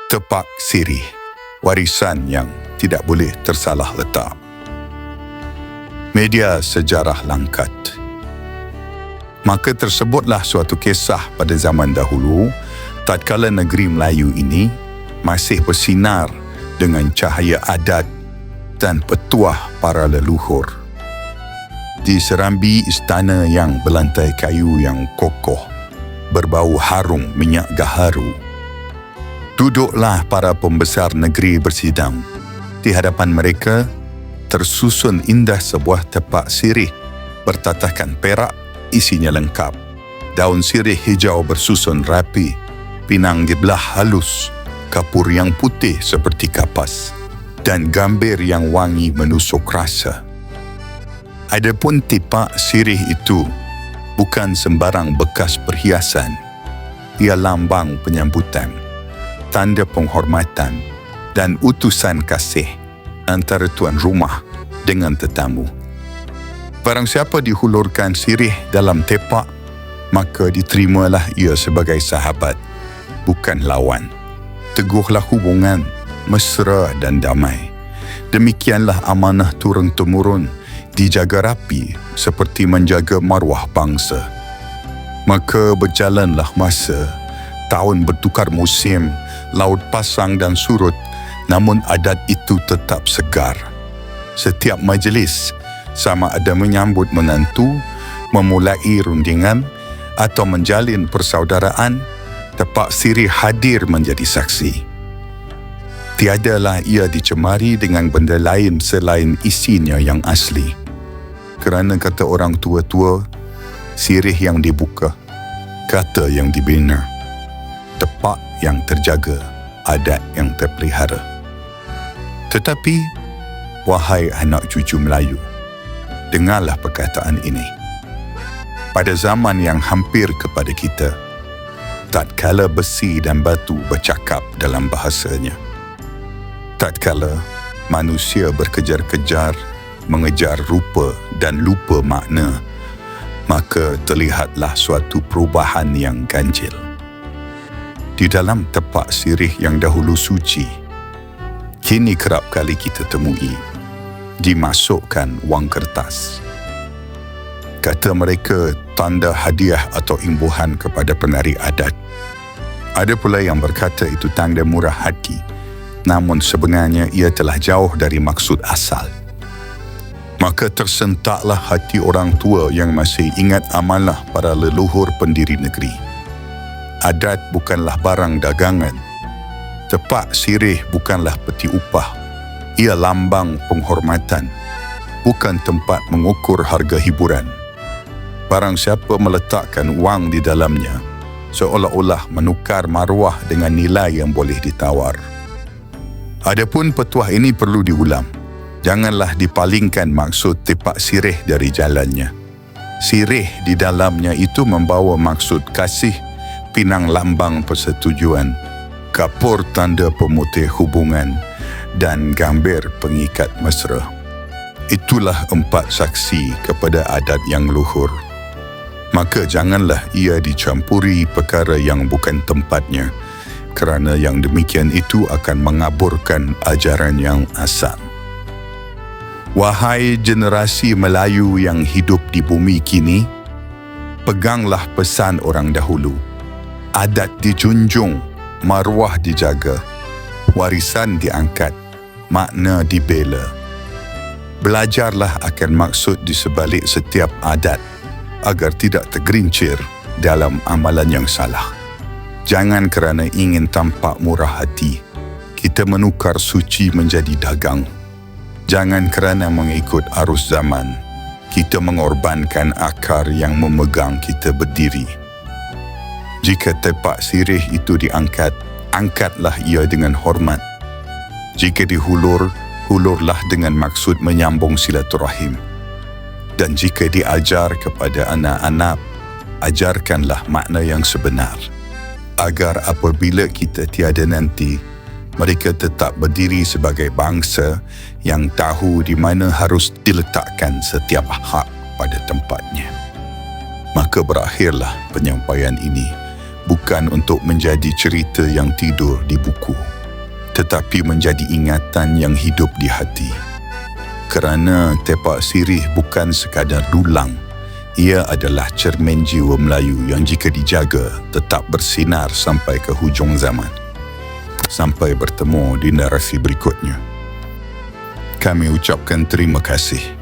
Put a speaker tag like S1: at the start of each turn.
S1: Tepak sirih, warisan yang tidak boleh tersalah letak. Media sejarah langkat. Maka tersebutlah suatu kisah pada zaman dahulu, tatkala negeri Melayu ini masih bersinar dengan cahaya adat dan petuah para leluhur. Di serambi istana yang berlantai kayu yang kokoh, berbau harum minyak gaharu, duduklah para pembesar negeri bersidang. Di hadapan mereka tersusun indah sebuah tepak sirih bertatahkan perak, isinya lengkap. Daun sirih hijau bersusun rapi, pinang dibelah halus, kapur yang putih seperti kapas, dan gambir yang wangi menusuk rasa. Adapun tepak sirih itu bukan sembarang bekas perhiasan. Ia lambang penyambutan, tanda penghormatan dan utusan kasih antara tuan rumah dengan tetamu. Barang siapa dihulurkan sirih dalam tepak, maka diterimalah ia sebagai sahabat, bukan lawan. Teguhlah hubungan, mesra dan damai. Demikianlah amanah turun-temurun dijaga rapi seperti menjaga maruah bangsa. Maka berjalanlah masa, tahun bertukar musim, laut pasang dan surut, namun adat itu tetap segar. Setiap majlis, sama ada menyambut menantu, memulai rundingan atau menjalin persaudaraan, tepak sirih hadir menjadi saksi. Tiadalah ia dicemari dengan benda lain selain isinya yang asli. Kerana kata orang tua-tua, sirih yang dibuka, kata yang dibina, tepak yang terjaga, adat yang terpelihara. Tetapi, wahai anak cucu Melayu, dengarlah perkataan ini. Pada zaman yang hampir kepada kita, tatkala besi dan batu bercakap dalam bahasanya, tatkala manusia berkejar-kejar, mengejar rupa dan lupa makna, maka terlihatlah suatu perubahan yang ganjil. Di dalam tepak sirih yang dahulu suci, kini kerap kali kita temui dimasukkan wang kertas. Kata mereka tanda hadiah atau imbuhan kepada penari adat. Ada pula yang berkata itu tanda murah hati, namun sebenarnya ia telah jauh dari maksud asal. Maka tersentaklah hati orang tua yang masih ingat amanah para leluhur pendiri negeri. Adat bukanlah barang dagangan. Tepak sirih bukanlah peti upah. Ia lambang penghormatan, bukan tempat mengukur harga hiburan. Barang siapa meletakkan wang di dalamnya, seolah-olah menukar maruah dengan nilai yang boleh ditawar. Adapun petuah ini perlu diulang. Janganlah dipalingkan maksud tepak sirih dari jalannya. Sirih di dalamnya itu membawa maksud kasih, pinang lambang persetujuan, kapur tanda pemutih hubungan, dan gambir pengikat mesra. Itulah 4 saksi kepada adat yang luhur. Maka janganlah ia dicampuri perkara yang bukan tempatnya, kerana yang demikian itu akan mengaburkan ajaran yang asal. Wahai generasi Melayu yang hidup di bumi kini, peganglah pesan orang dahulu. Adat dijunjung, maruah dijaga, warisan diangkat, makna dibela. Belajarlah akan maksud di sebalik setiap adat agar tidak tergelincir dalam amalan yang salah. Jangan kerana ingin tampak murah hati, kita menukar suci menjadi dagang. Jangan kerana mengikut arus zaman, kita mengorbankan akar yang memegang kita berdiri. Jika tepak sirih itu diangkat, angkatlah ia dengan hormat. Jika dihulur, hulurlah dengan maksud menyambung silaturahim. Dan jika diajar kepada anak-anak, ajarkanlah makna yang sebenar, agar apabila kita tiada nanti, mereka tetap berdiri sebagai bangsa yang tahu di mana harus diletakkan setiap hak pada tempatnya. Maka berakhirlah penyampaian ini, bukan untuk menjadi cerita yang tidur di buku. tetapi menjadi ingatan yang hidup di hati. Kerana Tepak Sirih bukan sekadar dulang, ia adalah cermin jiwa Melayu yang jika dijaga tetap bersinar sampai ke hujung zaman. Sampai bertemu di narasi berikutnya. Kami ucapkan terima kasih.